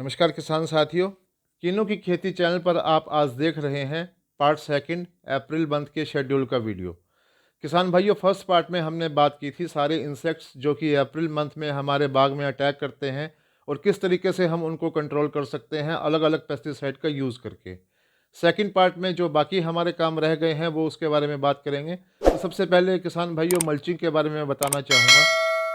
नमस्कार किसान साथियों, किन्नू की खेती चैनल पर आप आज देख रहे हैं पार्ट सेकंड अप्रैल मंथ के शेड्यूल का वीडियो। किसान भाइयों, फर्स्ट पार्ट में हमने बात की थी सारे इंसेक्ट्स जो कि अप्रैल मंथ में हमारे बाग में अटैक करते हैं और किस तरीके से हम उनको कंट्रोल कर सकते हैं अलग अलग पेस्टिसाइड का यूज़ करके। सेकंड पार्ट में जो बाकी हमारे काम रह गए हैं वो उसके बारे में बात करेंगे। तो सबसे पहले किसान भाइयों, मल्चिंग के बारे में बताना चाहूँगा।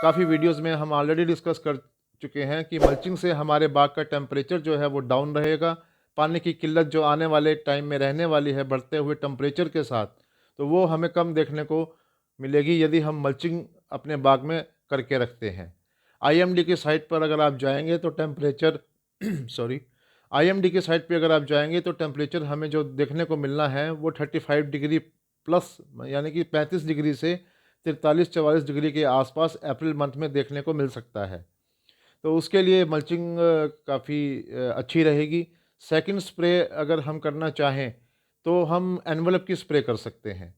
काफ़ी वीडियोज़ में हम ऑलरेडी डिस्कस कर चुके हैं कि मल्चिंग से हमारे बाग का टेम्परेचर जो है वो डाउन रहेगा। पानी की किल्लत जो आने वाले टाइम में रहने वाली है बढ़ते हुए टेम्परेचर के साथ, तो वो हमें कम देखने को मिलेगी यदि हम मल्चिंग अपने बाग में करके रखते हैं। आईएमडी की साइट पर अगर आप जाएंगे तो टेम्परेचर सॉरी आईएमडी की साइट पे अगर आप जाएंगे तो टेम्परेचर हमें जो देखने को मिलना है वो 35 डिग्री प्लस, यानी कि 35 डिग्री से 43-44 डिग्री के आसपास अप्रैल मंथ में देखने को मिल सकता है। तो उसके लिए मल्चिंग काफ़ी अच्छी रहेगी। सेकंड स्प्रे अगर हम करना चाहें तो हम एनवलप की स्प्रे कर सकते हैं।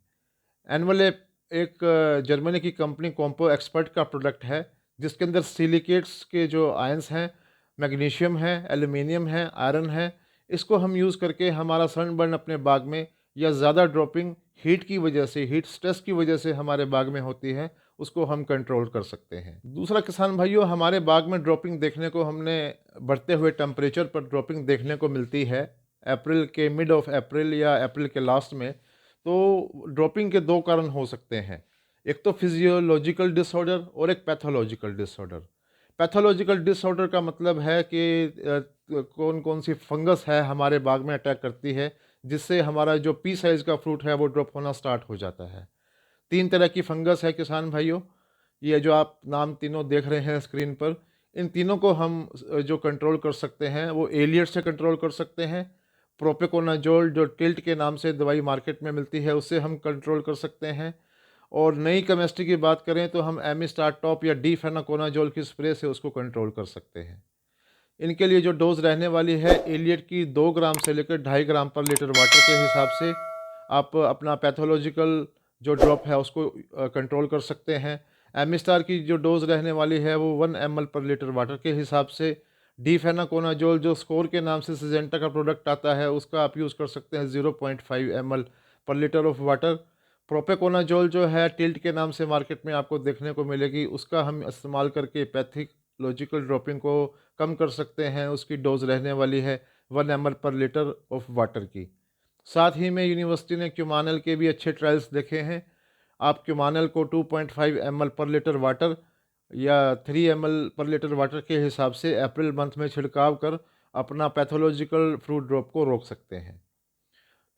एनवलप एक जर्मनी की कंपनी कॉम्पो एक्सपर्ट का प्रोडक्ट है, जिसके अंदर सिलिकेट्स के जो आयंस हैं, मैग्नीशियम है, एल्युमिनियम है, आयरन है। इसको हम यूज़ करके हमारा सनबर्न अपने बाग में या ज़्यादा ड्रॉपिंग हीट की वजह से, हीट स्ट्रेस की वजह से हमारे बाग में होती है, उसको हम कंट्रोल कर सकते हैं। दूसरा किसान भाइयों, हमारे बाग में ड्रॉपिंग देखने को हमने बढ़ते हुए टेम्परेचर पर ड्रॉपिंग देखने को मिलती है अप्रैल के मिड ऑफ अप्रैल या अप्रैल के लास्ट में। तो ड्रॉपिंग के दो कारण हो सकते हैं, एक तो फिजियोलॉजिकल डिसऑर्डर और एक पैथोलॉजिकल डिसऑर्डर। पैथोलॉजिकल डिसऑर्डर का मतलब है कि कौन कौन सी फंगस है हमारे बाग में अटैक करती है, जिससे हमारा जो पी साइज़ का फ्रूट है वो ड्रॉप होना स्टार्ट हो जाता है। तीन तरह की फंगस है किसान भाइयों, ये जो आप नाम तीनों देख रहे हैं स्क्रीन पर, इन तीनों को हम जो कंट्रोल कर सकते हैं वो एलियट से कंट्रोल कर सकते हैं। प्रोपेकोनाजोल जो टिल्ट के नाम से दवाई मार्केट में मिलती है, उससे हम कंट्रोल कर सकते हैं। और नई केमिस्ट्री की बात करें तो हम एमिस्टार टॉप या डीफेनाकोनाजोल की स्प्रे से उसको कंट्रोल कर सकते हैं। इनके लिए जो डोज रहने वाली है एलियट की 2 ग्राम से लेकर 2.5 ग्राम पर लीटर वाटर के हिसाब से आप अपना पैथोलॉजिकल जो ड्रॉप है उसको कंट्रोल कर सकते हैं। एमिस्टार की जो डोज रहने वाली है वो 1 ml पर लीटर वाटर के हिसाब से। डीफेनाकोनाजोल जो स्कोर के नाम से सिजेंटा का प्रोडक्ट आता है उसका आप यूज़ कर सकते हैं 0.5 ml पर लीटर ऑफ वाटर। प्रोपेकोनाजोल जो है टिल्ट के नाम से मार्केट में आपको देखने को मिलेगी, उसका हम इस्तेमाल करके पैथोलॉजिकल ड्रॉपिंग को कम कर सकते हैं। उसकी डोज रहने वाली है 1 ml पर लीटर ऑफ वाटर की। साथ ही में यूनिवर्सिटी ने क्यूमानल के भी अच्छे ट्रायल्स देखे हैं। आप क्यूमानल को 2.5 ml पर लीटर वाटर या 3 ml पर लीटर वाटर के हिसाब से अप्रैल मंथ में छिड़काव कर अपना पैथोलॉजिकल फ्रूट ड्रॉप को रोक सकते हैं।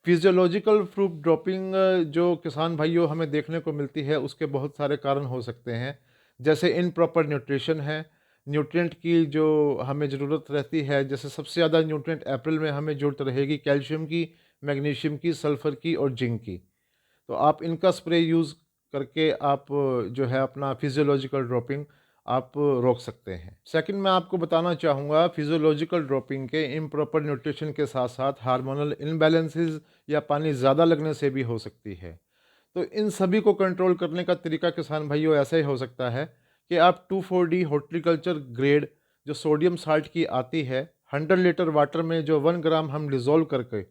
फिजियोलॉजिकल फ्रूट ड्रॉपिंग जो किसान भाइयों हमें देखने को मिलती है उसके बहुत सारे कारण हो सकते हैं, जैसे इनप्रॉपर न्यूट्रिशन है। न्यूट्रिएंट की जो हमें ज़रूरत रहती है, जैसे सबसे ज़्यादा न्यूट्रिएंट अप्रैल में हमें ज़रूरत रहेगी कैल्शियम की, मैग्नीशियम की, सल्फ़र की और जिंक की। तो आप इनका स्प्रे यूज़ करके आप जो है अपना फिजियोलॉजिकल ड्रॉपिंग आप रोक सकते हैं। सेकंड, मैं आपको बताना चाहूँगा फिजियोलॉजिकल ड्रॉपिंग के इम्प्रॉपर न्यूट्रिशन के साथ साथ हार्मोनल इनबैलेंसेस या पानी ज़्यादा लगने से भी हो सकती है। तो इन सभी को कंट्रोल करने का तरीका किसान भाइयों ऐसा ही हो सकता है कि आप 2,4-D हॉर्टिकल्चर ग्रेड जो सोडियम साल्ट की आती है, 100 लीटर वाटर में जो 1 ग्राम हम डिज़ोल्व करके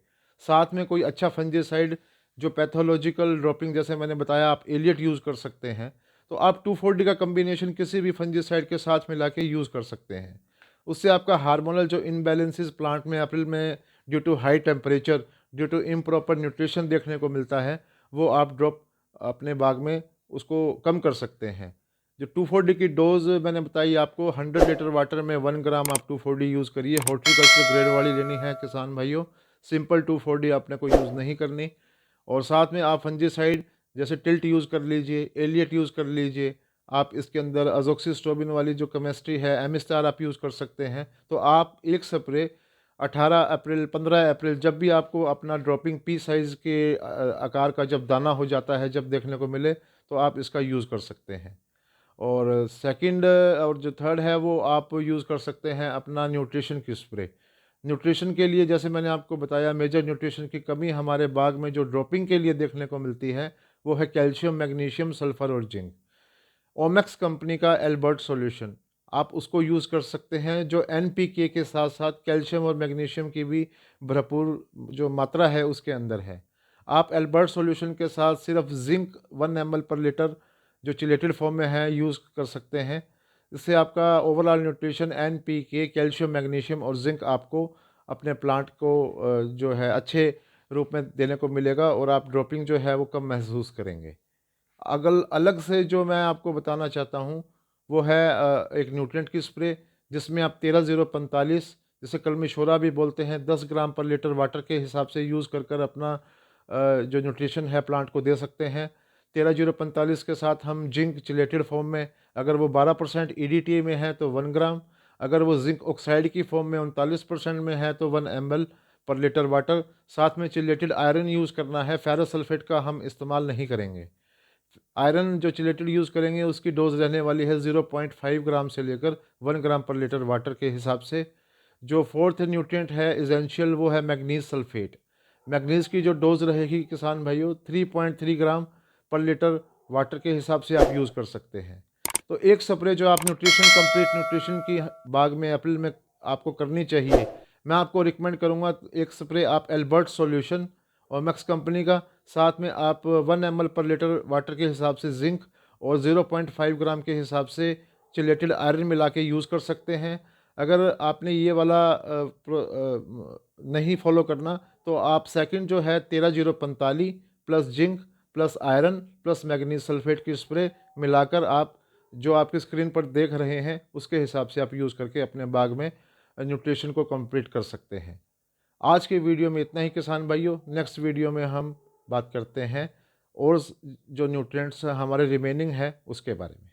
साथ में कोई अच्छा फंजीसाइड जो पैथोलॉजिकल ड्रॉपिंग जैसे मैंने बताया आप एलियट यूज़ कर सकते हैं। तो आप 2,4-D का कम्बिनेशन किसी भी फंजीसाइड के साथ मिला के यूज़ कर सकते हैं। उससे आपका हार्मोनल जो इनबैलेंसेस प्लांट में अप्रैल में due to high temperature, due to improper nutrition देखने को मिलता है, वो आप ड्रॉप अपने बाग में उसको कम कर सकते हैं। जो 2,4-D की डोज मैंने बताई आपको, 100 लीटर वाटर में 1 ग्राम आप 2,4-D यूज़ करिए। हॉर्टिकल्चर ग्रेड वाली लेनी है किसान भाइयों, सिंपल 2,4-D आपने को यूज़ नहीं करनी। और साथ में आप फंजीसाइड जैसे टिल्ट यूज़ कर लीजिए, एलियट यूज़ कर लीजिए। आप इसके अंदर अजोक्सिस्ट्रोबिन वाली जो केमिस्ट्री है, एमिस्टार आप यूज़ कर सकते हैं। तो आप एक स्प्रे 18 अप्रैल, 15 अप्रैल जब भी आपको अपना ड्रॉपिंग पी साइज़ के आकार का जब दाना हो जाता है, जब देखने को मिले, तो आप इसका यूज़ कर सकते हैं। और सेकंड और जो थर्ड है वो आप यूज़ कर सकते हैं अपना न्यूट्रिशन की स्प्रे। न्यूट्रिशन के लिए जैसे मैंने आपको बताया, मेजर न्यूट्रिशन की कमी हमारे बाग में जो ड्रॉपिंग के लिए देखने को मिलती है वो है कैल्शियम, मैग्नीशियम, सल्फ़र और जिंक। ओमेक्स कंपनी का एल्बर्ट सॉल्यूशन, आप उसको यूज़ कर सकते हैं, जो NPK के साथ साथ कैल्शियम और मैग्नीशियम की भी भरपूर जो मात्रा है उसके अंदर है। आप एल्बर्ट सॉल्यूशन के साथ सिर्फ जिंक 1 ml पर लीटर जो चिलेटेड फॉर्म में है यूज़ कर सकते हैं। इससे आपका overall nutrition NPK, calcium, magnesium और जिंक आपको अपने प्लांट को जो है अच्छे रूप में देने को मिलेगा और आप ड्रॉपिंग जो है वो कम महसूस करेंगे। अगल अलग से जो मैं आपको बताना चाहता हूँ वो है एक न्यूट्रिएंट की स्प्रे, जिसमें आप 13-0-45 जिसे कलमी शोरा भी बोलते हैं 10 ग्राम पर लीटर वाटर के हिसाब से यूज़ कर कर अपना जो न्यूट्रिशन है प्लांट को दे सकते हैं। 13-0-45 के साथ हम जिंक चिलेटेड फॉर्म में, अगर वो 12% EDTA में है तो 1 ग्राम, अगर वो जिंक ऑक्साइड की फॉर्म में 39% में है तो 1 ml पर लीटर वाटर। साथ में चिलेटेड आयरन यूज़ करना है, फेरस सल्फेट का हम इस्तेमाल नहीं करेंगे। आयरन जो चिलेटेड यूज़ करेंगे उसकी डोज रहने वाली है 0.5 ग्राम से लेकर 1 ग्राम पर लीटर वाटर के हिसाब से। जो फोर्थ न्यूट्रिएंट है एसेंशियल वो है मैग्नीज सल्फेट। मैग्नीज की जो डोज रहेगी किसान भाइयों 3.3 ग्राम पर लीटर वाटर के हिसाब से आप यूज़ कर सकते हैं। तो एक स्प्रे जो आप न्यूट्रिशन कंप्लीट न्यूट्रिशन की बाग में अप्रैल में आपको करनी चाहिए, मैं आपको रिकमेंड करूँगा एक स्प्रे आप एल्बर्ट सॉल्यूशन और मैक्स कंपनी का, साथ में आप 1 ml पर लीटर वाटर के हिसाब से जिंक और 0.5 ग्राम के हिसाब से चिलेटेड आयरन मिला के यूज़ कर सकते हैं। अगर आपने ये वाला नहीं फॉलो करना तो आप सेकंड जो है 13-0-45 plus zinc plus iron plus manganese sulphate की स्प्रे मिलाकर आप जो आपकी स्क्रीन पर देख रहे हैं उसके हिसाब से आप यूज़ करके अपने बाग में न्यूट्रिशन को कंप्लीट कर सकते हैं। आज के वीडियो में इतना ही किसान भाइयों। नेक्स्ट वीडियो में हम बात करते हैं और जो न्यूट्रिएंट्स हमारे रिमेनिंग है उसके बारे में।